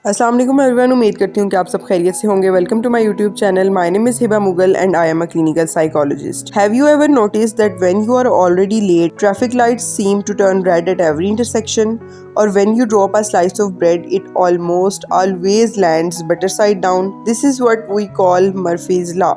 अस्सलाम वालेकुम एवरीवन, उम्मीद करती हूँ कि आप सब खैरियत से होंगे। Welcome to my YouTube channel. My name is Hiba Mughal and I am a clinical psychologist. Have you ever noticed that when you are already late, traffic lights seem to turn red at every intersection? Or when you drop a slice of bread, it almost always lands better side down? This is what we call Murphy's Law.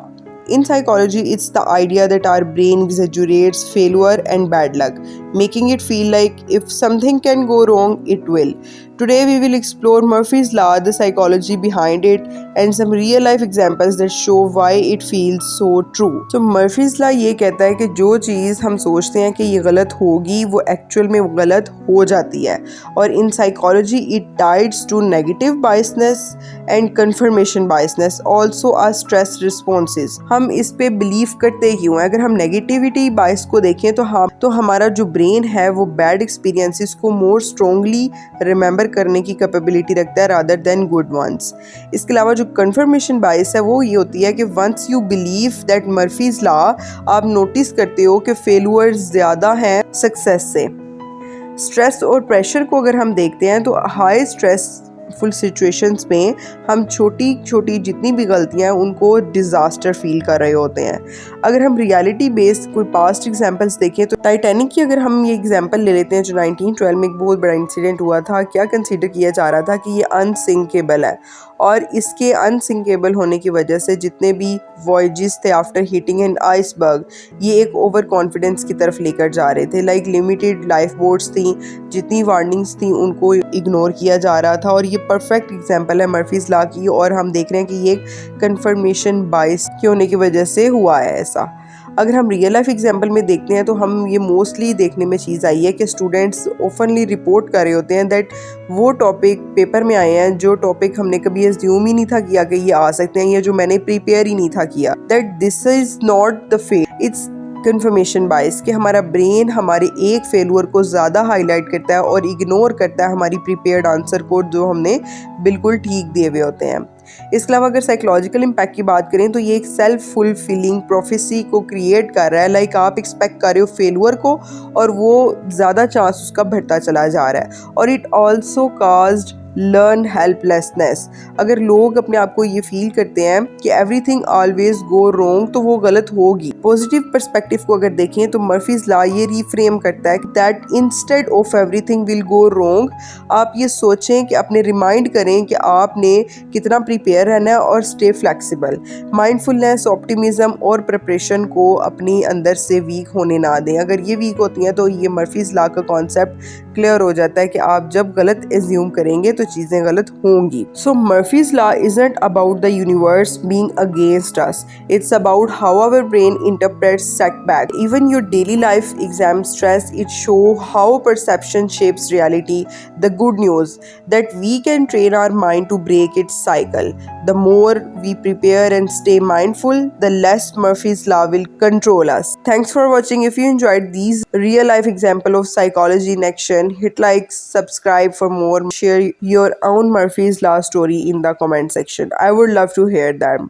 In psychology, it's the idea that our brain exaggerates failure and bad luck, making it feel like if something can go wrong, it will. Today, we will explore Murphy's Law, the psychology behind it, and some real life examples that show why it feels so true. So, Murphy's Law ये कहता है कि जो चीज़ हम सोचते हैं कि ये गलत होगी, वो एक्चुअल में गलत हो जाती है। और in psychology it tends to negative biasness and confirmation biasness, also a stress responses. हम इस पे बिलीव करते क्यों हैं? अगर हम नेगेटिविटी बायस को देखें तो हमारा जो ब्रेन है वो बैड एक्सपीरियंसेस को मोर स्ट्रोंगली रिमेंबर करने की कैपेबिलिटी रखता है रादर देन गुड वंस। इसके अलावा जो कन्फर्मेशन बायस है वो ये होती है कि once you believe that Murphy's law, आप नोटिस करते हो कि फेलुअर्स ज़्यादा हैं सक्सेस से। स्ट्रेस और प्रेशर को अगर हम देखते हैं तो हाई स्ट्रेसफुल सिचुएशंस में हम छोटी छोटी जितनी भी गलतियां हैं उनको डिज़ास्टर फील कर रहे होते हैं। अगर हम रियलिटी बेस्ड कोई पास्ट एग्जांपल्स देखें तो टाइटैनिक की अगर हम ये एग्जांपल ले लेते हैं जो 1912 में एक बहुत बड़ा इंसिडेंट हुआ था। क्या कंसीडर किया जा रहा था कि ये अनसिंकेबल है और इसके अनसिंकेबल होने की वजह से जितने भी वॉयजेस थे आफ्टर हिटिंग एन आइसबर्ग, ये एक ओवर कॉन्फिडेंस की तरफ लेकर जा रहे थे। लाइक लिमिटेड लाइफ बोट्स थी, जितनी वार्निंग्स थी उनको इग्नोर किया जा रहा था। और ये परफेक्ट एग्जांपल है मर्फीज लॉ की, और हम देख रहे हैं कि ये कंफर्मेशन बायस के होने की वजह से हुआ है ऐसा। अगर हम रियल लाइफ एग्जांपल में देखते हैं तो हम ये मोस्टली देखने में चीज़ आई है कि स्टूडेंट्स ओपनली रिपोर्ट कर रहे होते हैं दैट वो टॉपिक पेपर में आए हैं जो टॉपिक हमने कभी एज्यूम ही नहीं था किया कि ये आ सकते हैं, या जो मैंने प्रिपेयर ही नहीं था किया। That this is not the fail, it's confirmation bias कि हमारा ब्रेन हमारे एक फेलुअर को ज़्यादा हाईलाइट करता है और इग्नोर करता है हमारी प्रिपेयर्ड आंसर को जो हमने बिल्कुल ठीक दिए हुए होते हैं। इसके अलावा अगर साइकोलॉजिकल इम्पैक्ट की बात करें तो ये एक सेल्फ फुलफिलिंग प्रोफेसी को क्रिएट कर रहा है। लाइक आप एक्सपेक्ट कर रहे हो फेलुअर को और वो ज़्यादा चांस उसका बढ़ता चला जा रहा है। और it also caused learn helplessness. अगर लोग अपने आप को ये फील करते हैं कि एवरीथिंग ऑलवेज गो रोंग तो वो गलत होगी। पॉजिटिव पर्सपेक्टिव को अगर देखें तो मर्फीज लॉ ये रिफ्रेम करता है that instead of everything will go wrong, आप ये सोचें कि अपने रिमाइंड करें कि आपने कितना प्रिपेयर रहना है और स्टे फ्लेक्सिबल। माइंडफुलनेस, ऑप्टिमिज्म और प्रिपरेशन को अपनी अंदर से वीक होने ना दें। अगर ये वीक होती हैं तो ये मर्फीज लॉ का कॉन्सेप्ट क्लियर हो जाता है कि आप जब गलत एज्यूम करेंगे तो चीजें गलत होंगी। So Murphy's law isn't about the universe being against us, it's about how our brain interprets setback. Even your daily life exam stress, it show how perception shapes reality. The good news that we can train our mind to break its cycle. The more we prepare and stay mindful, the less Murphy's Law will control us. Thanks for watching. If you enjoyed these real life example of psychology in action, hit like, subscribe for more. Share your own Murphy's Law story in the comment section. I would love to hear them.